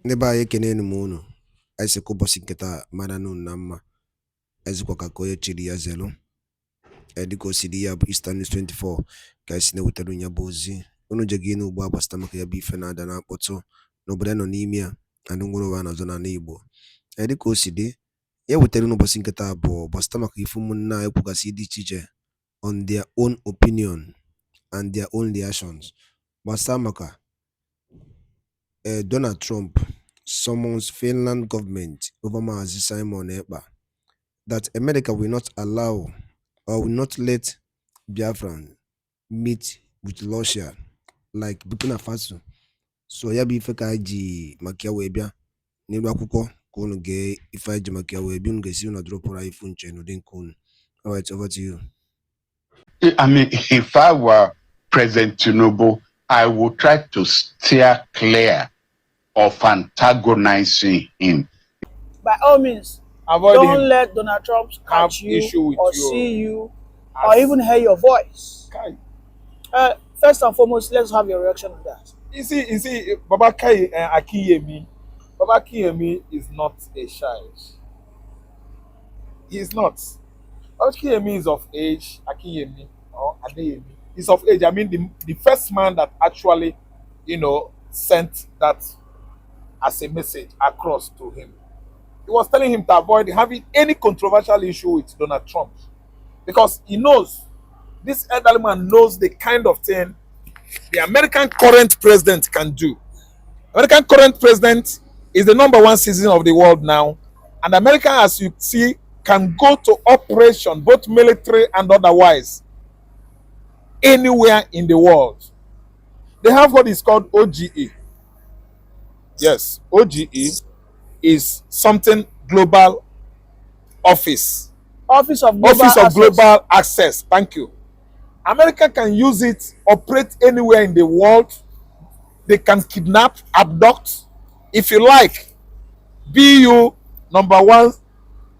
Neba ekene n'umuntu aise kubosi nketa mana na mma ezikwa ka koye chiri ya zelo ediko sidi ya bụ Eastern News 24 ka esi na-ewetara ya bụ ozi unu je gị n'ugbo agbasta maka ya bụ ife na-ada na akpọtụ n'obodo nọ n'ime ya na ndị nwere ụwa na-azọ n'ala Igbo ediko o si dị ya wetara n'ụbọchị nketa abụọ gbasta maka ife ụmụnne anyị kwugasị dị iche iche on their own opinion and their own reactions gbasta maka Donald Trump summons Finland government over Mazi Simon Ekpa that America will not allow or will not let Biafra meet with Russia like Burkina Faso. So ya bụ ife ka ji maka ya wee bịa n'elu akwụkwọ ka unu gee ife ji maka ya wee bịa unu ga-esi unu dropụrụ anyị ifu nche n'ụdị nke unu. All right, over to you. I mean, if I were President Tinubu, I would try to steer clear of antagonizing him. By all means, don't let Donald Trump catch you or see you or even hear your voice. First and foremost, let's have your reaction on that. You see, Baba Akiyemi is not a child. He is not. Akiyemi is of age. Akiyemi or Adeyemi is of age. I mean, the first man that actually, sent that as a message across to him. He was telling him to avoid having any controversial issue with Donald Trump because he knows, this elderly man knows the kind of thing the American current president can do. American current president is the #1 citizen of the world now, and America, as you see, can go to operation, both military and otherwise, anywhere in the world. They have what is called OGE. Yes, OGE is something global office. Office of Global Access. Thank you. America can use it, operate anywhere in the world. They can kidnap, abduct. If you like, be you #1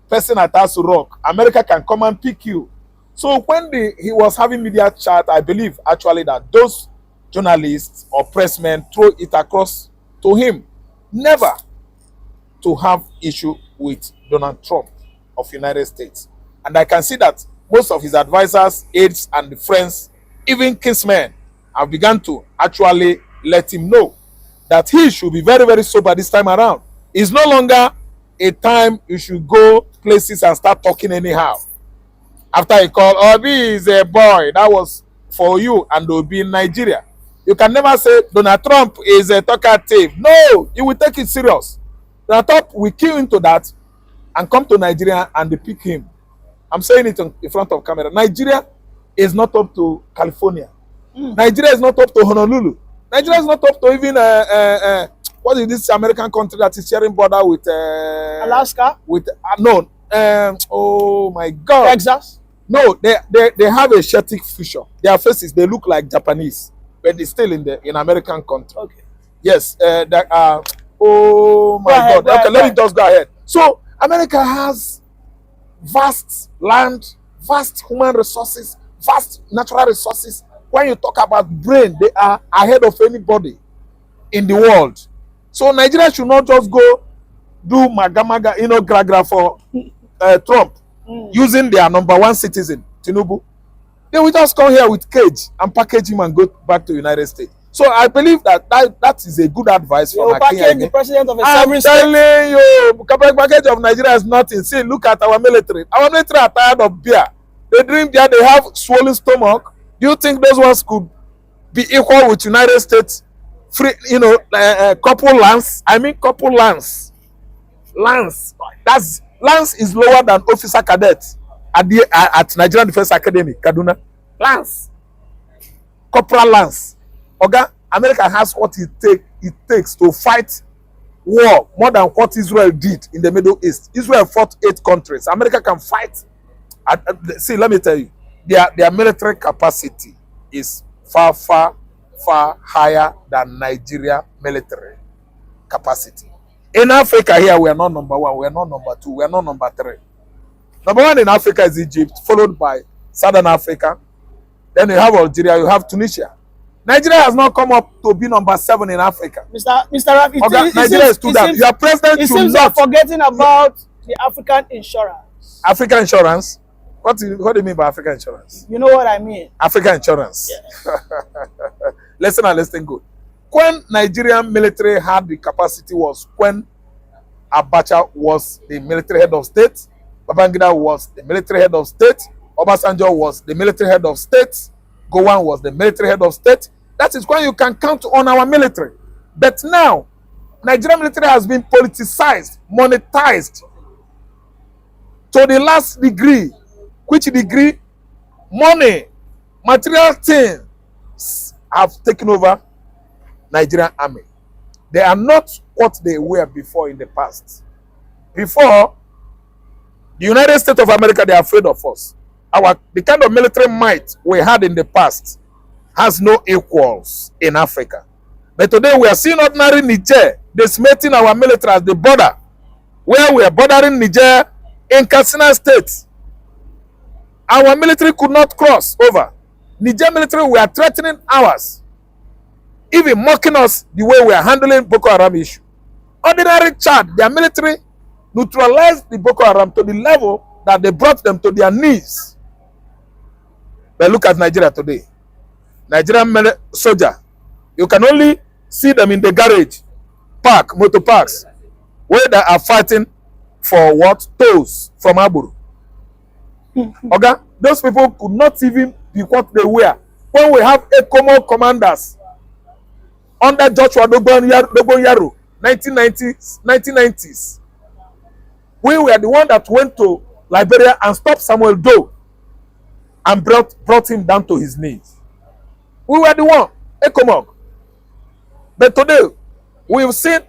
person at Asu Rock, America can come and pick you. So when he was having media chat, I believe actually that those journalists or pressmen throw it across to him. Never to have issue with Donald Trump of United States. And I can see that most of his advisors, aides, and friends, even kinsmen, have begun to actually let him know that he should be very, very sober this time around. It's no longer a time you should go places and start talking anyhow. After he called, Obi is a boy, that was for you and Obi in Nigeria. You can never say Donald Trump is a talkative. No, you will take it serious. Donald Trump will kill into that and come to Nigeria and they pick him. I'm saying it in front of camera. Nigeria is not up to California. Nigeria is not up to Honolulu. Nigeria is not up to even what is this American country that is sharing border with Alaska? With oh my God, Texas? No, they have a Celtic fusion. Their faces, they look like Japanese, but they're still in American country. Okay. Yes. Oh my God. Okay, let me just go ahead. So America has vast land, vast human resources, vast natural resources. When you talk about brain, they are ahead of anybody in the world. So Nigeria should not just go do maga, gragra for Trump using their #1 citizen, Tinubu. They will just come here with cage and package him and go back to the United States. So I believe that is a good advice for the president of a I'm telling you, package of Nigeria is nothing. See, look at our military. Our military are tired of beer. They drink beer, they have swollen stomach. Do you think those ones could be equal with United States? Free, couple lance. I mean, couple lance. Lance. Lance is lower than officer cadet at Nigerian Defense Academy, Kaduna. Lance. Corporal lance. Okay? America has what it takes to fight war more than what Israel did in the Middle East. Israel fought 8 countries. America can fight. See, let me tell you, their military capacity is far, far, far higher than Nigeria military capacity. In Africa here, we are not #1, we are not #2, we are not #3. #1 in Africa is Egypt, followed by Southern Africa. Then you have Algeria, you have Tunisia. Nigeria has not come up to be number 7 in Africa. Mr. Raf, Nigeria is too that. Your president it should seems not. you're forgetting about the African insurance. African insurance? What do you mean by African insurance? You know what I mean. African insurance. Yes. Listen and listen good. When Nigerian military had the capacity was when Abacha was the military head of state, Babangida was the military head of state, Obasanjo was the military head of state, Gowon was the military head of state. That is when you can count on our military. But now, Nigerian military has been politicized, monetized to the last degree. Which degree? Money, material things have taken over Nigerian army. They are not what they were before in the past. Before, the United States of America, they are afraid of us. The kind of military might we had in the past has no equals in Africa. But today we are seeing ordinary Niger decimating our military at the border, where we are bordering Niger in Katsina State. Our military could not cross over. Niger military were threatening ours, even mocking us the way we are handling Boko Haram issue. Ordinary Chad, their military neutralized the Boko Haram to the level that they brought them to their knees. But look at Nigeria today. Nigerian soldier, you can only see them in the garage, motor parks, where they are fighting for what? Tolls from Aburu. Okay? Those people could not even be what they were. When we have Ekpa commanders under Joshua Dogon Yaro, 1990s, we were the one that went to Liberia and stopped Samuel Doe and brought him down to his knees. We were the one, Ekpa. But today, we've seen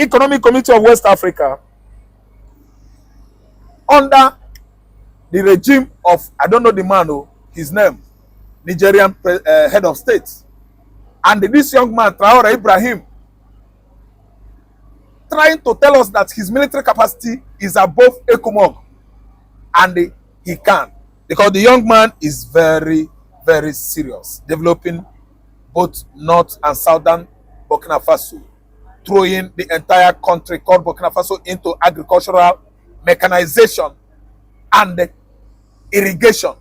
Economic Committee of West Africa under the regime of, I don't know the man, his name, Nigerian head of state. And this young man, Traore Ibrahim, trying to tell us that his military capacity is above Ekpa. And he can. Because the young man is very, very serious, developing both North and Southern Burkina Faso, throwing the entire country called Burkina Faso into agricultural mechanization and irrigation.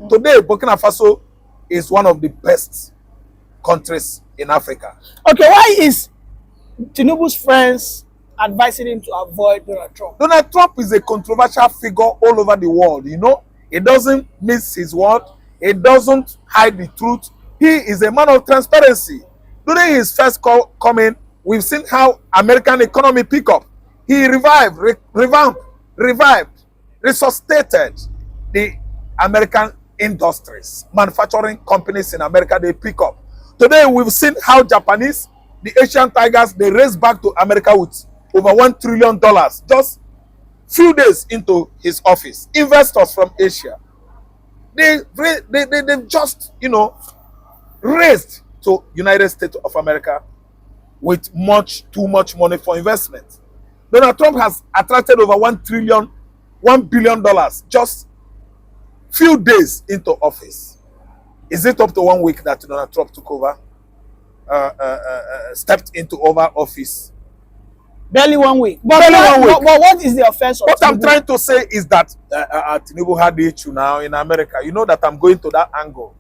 Today, Burkina Faso is one of the best countries in Africa. Okay, why is Tinubu's friends advising him to avoid Donald Trump? Donald Trump is a controversial figure all over the world, you know. He doesn't miss his word. He doesn't hide the truth. He is a man of transparency. During his first coming, we've seen how American economy pick up. He revamped, resuscitated the American industries. Manufacturing companies in America, they pick up. Today, we've seen how Japanese, the Asian tigers, they race back to America with over $1 trillion just few days into his office. Investors from Asia, they've just, raised to United States of America with too much money for investment. Donald Trump has attracted over $1 billion just few days into office. Is it up to 1 week that Donald Trump took over, stepped into office? Barely 1 week. But what is the offense of What Tinubu? I'm trying to say is that Tinubu had the issue now in America. You know that I'm going to that angle.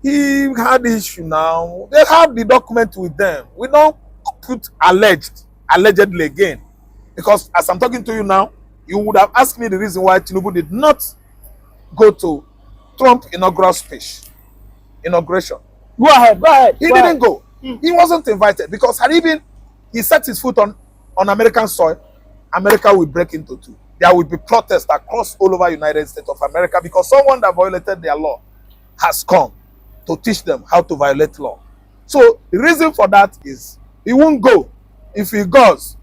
He had the issue now. They have the document with them. We don't put allegedly again. Because as I'm talking to you now, you would have asked me the reason why Tinubu did not go to Trump's inauguration. Go ahead. He didn't go. He wasn't invited because had he set his foot on American soil, America will break into two. There will be protests across all over United States of America because someone that violated their law has come to teach them how to violate law. So the reason for that is he won't go. If he goes,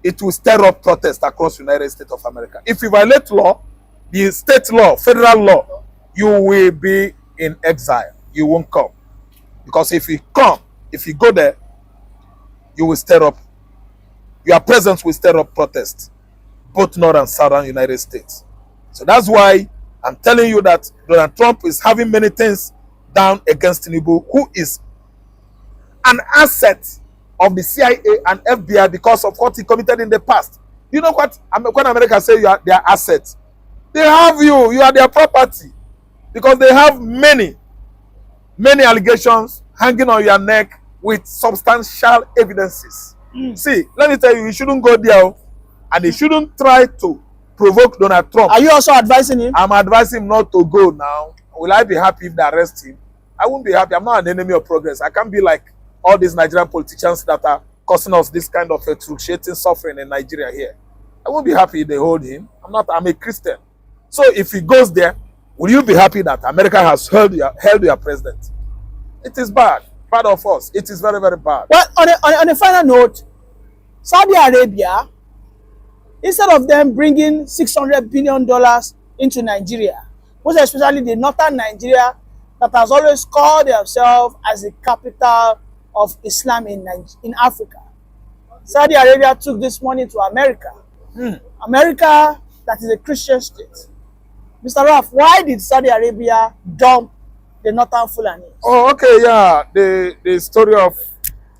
it will stir up protests across United States of America. If you violate law, the state law, federal law, you will be in exile. You won't come. Because if you go there, you will stir up, your presence will stir up protests, both North and Southern United States. So that's why I'm telling you that Donald Trump is having many things down against Tinubu, who is an asset of the CIA and FBI because of what he committed in the past. You know what? When America say you are their assets, they have you. You are their property because they have many allegations hanging on your neck with substantial evidences. See, let me tell you, you shouldn't go there, and you shouldn't try to provoke Donald Trump. Are you also advising him? I'm advising him not to go now. Will I be happy if they arrest him? I won't be happy. I'm not an enemy of progress. I can't be like all these Nigerian politicians that are causing us this kind of excruciating suffering in Nigeria here. I won't be happy if they hold him. I'm a Christian. So if he goes there, will you be happy that America has held your president? It is bad. Bad of us. It is very, very bad. Well, on a final note, Saudi Arabia, instead of them bringing $600 billion into Nigeria, most especially the northern Nigeria that has always called themselves as the capital of Islam in Africa, Saudi Arabia took this money to America. America, that is a Christian state. Mr. Raf, why did Saudi Arabia dump the northern Fulani? Oh, okay, yeah. The story of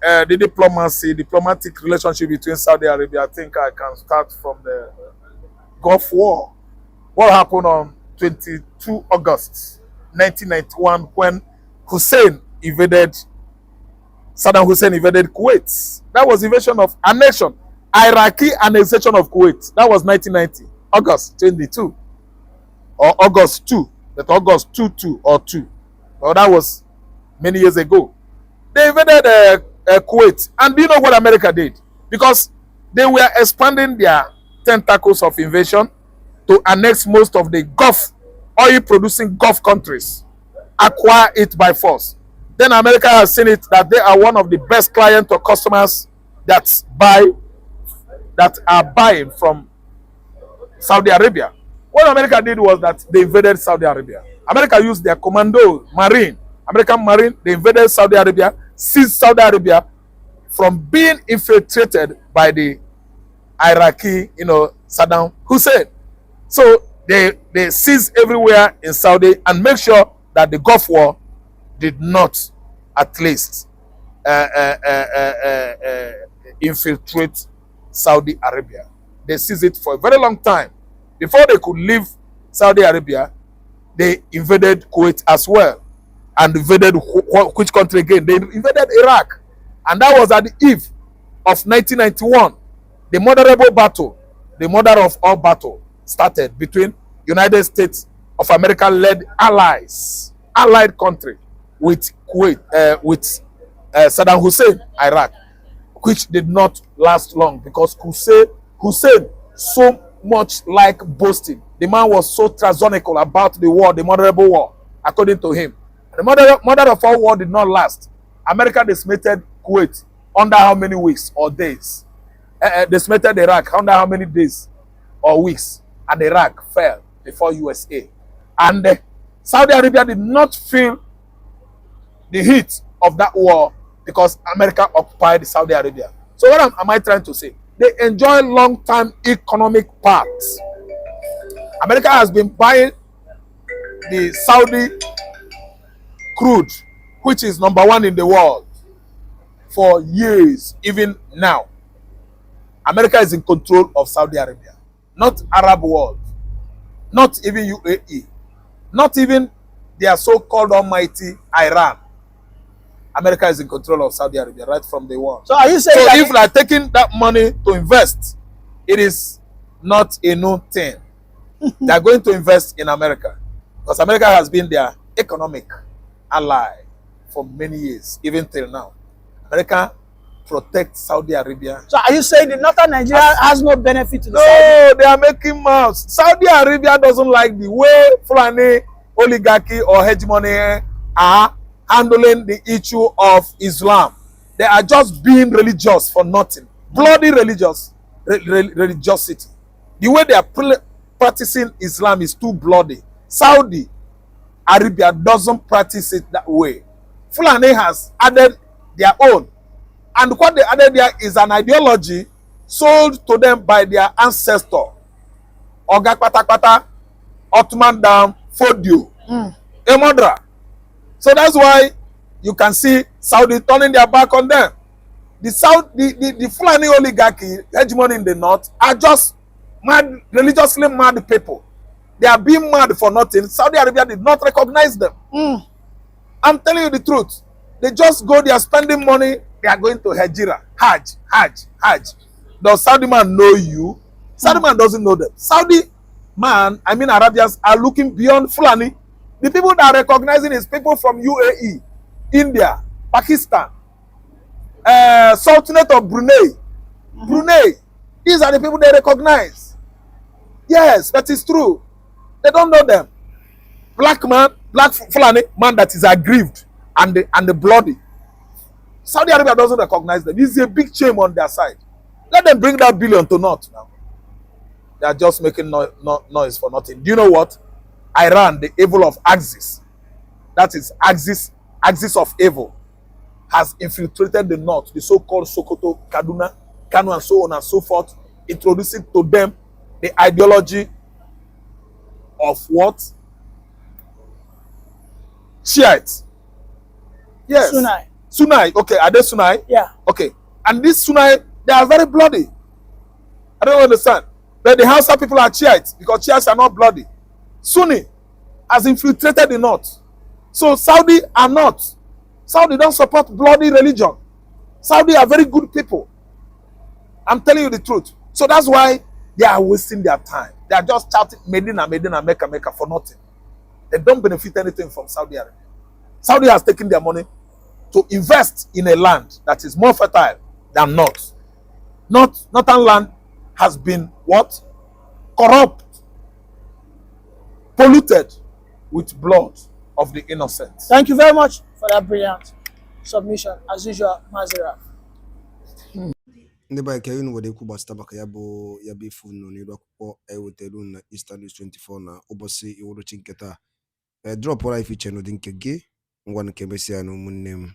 the diplomatic relationship between Saudi Arabia, I think I can start from the Gulf War. What happened on 22 August 1991 when Saddam Hussein invaded Kuwait. That was invasion of annexation, Iraqi annexation of Kuwait. That was 1990, August 22, or August 2, that August 2 or 2. Well, that was many years ago. They invaded Kuwait. And do you know what America did? Because they were expanding their tentacles of invasion to annex most of the Gulf, oil-producing Gulf countries, acquire it by force. Then America has seen it that they are one of the best clients or customers that are buying from Saudi Arabia. What America did was that they invaded Saudi Arabia. America used their American Marine, they invaded Saudi Arabia, seized Saudi Arabia from being infiltrated by the Iraqi, Saddam Hussein. So they seized everywhere in Saudi and make sure that the Gulf War did not, at least, infiltrate Saudi Arabia. They seized it for a very long time. Before they could leave Saudi Arabia, they invaded Kuwait as well. And invaded which country again? They invaded Iraq. And that was at the eve of 1991. The mother of all battle, started between United States of America-led allied country with Kuwait, with Saddam Hussein, Iraq, which did not last long because Hussein so much like boasting. The man was so tyrannical about the war, the Moderable War, according to him. The mother of all war did not last. America decimated Kuwait under how many weeks or days? Decimated Iraq under how many days or weeks? And Iraq fell before USA. And Saudi Arabia did not feel the heat of that war because America occupied Saudi Arabia. So what am I trying to say? They enjoy long-term economic paths. America has been buying the Saudi crude, which is #1 in the world, for years. Even now, America is in control of Saudi Arabia, not Arab world, not even UAE, not even their so-called almighty Iran. America is in control of Saudi Arabia right from day one. So are you saying if they are taking that money to invest, it is not a known thing. They are going to invest in America because America has been their economic ally for many years, even till now. America protects Saudi Arabia. So are you saying the northern Nigeria has no benefit to the No, they are making mouths. Saudi Arabia doesn't like the way Fulani oligarchy or hegemony are handling the issue of Islam. They are just being religious for nothing. Bloody religiosity. The way they are practicing Islam is too bloody. Saudi Arabia doesn't practice it that way. Fulani has added their own. And what they added there is an ideology sold to them by their ancestor. Oga Patakpata, Ottoman Dam, Fodio, Emodra. So that's why you can see Saudi turning their back on them. The Fulani oligarchy, hegemony in the north, are just mad, religiously mad people. They are being mad for nothing. Saudi Arabia did not recognize them. I'm telling you the truth. They just go, they are spending money, they are going to Hajira. Hajj. Does Saudi man know you? Saudi man doesn't know them. Saudi man, I mean Arabians, are looking beyond Fulani. The people that are recognizing is people from UAE, India, Pakistan, Sultanate of Brunei. Brunei. These are the people they recognize. Yes, that is true. They don't know them. Black man, black Fulani man that is aggrieved and the bloody. Saudi Arabia doesn't recognize them. This is a big shame on their side. Let them bring that billion to naught now. They are just making noise for nothing. Do you know what? Iran, the evil of Axis, that is axis of evil, has infiltrated the north, the so-called Sokoto, Kaduna, Kano, and so on and so forth, introducing to them the ideology of what? Shiites. Yes. Sunai. Okay, are they Sunai? Yeah. Okay. And these Sunai, they are very bloody. I don't understand. But the Hausa people are Shiites because Shiites are not bloody. Sunni has infiltrated the north. So Saudi are not. Saudi don't support bloody religion. Saudi are very good people. I'm telling you the truth. So that's why they are wasting their time. They are just shouting Medina, Mecca for nothing. They don't benefit anything from Saudi Arabia. Saudi has taken their money to invest in a land that is more fertile than North. Northern land has been what? Corrupt, polluted with blood of the innocent. Thank you very much for that brilliant submission. As usual, Mazira. Ndị ba ka yinu wode ku gbasata maka ya bụ ifu nọ n'iru akwụkwọ ewetelu na Eastern News 24 na ụbọchị iwuruchi nketa. Drop ọra ife iche n'ụdị nke gị ngwa nke mesịa na ụmụnne m.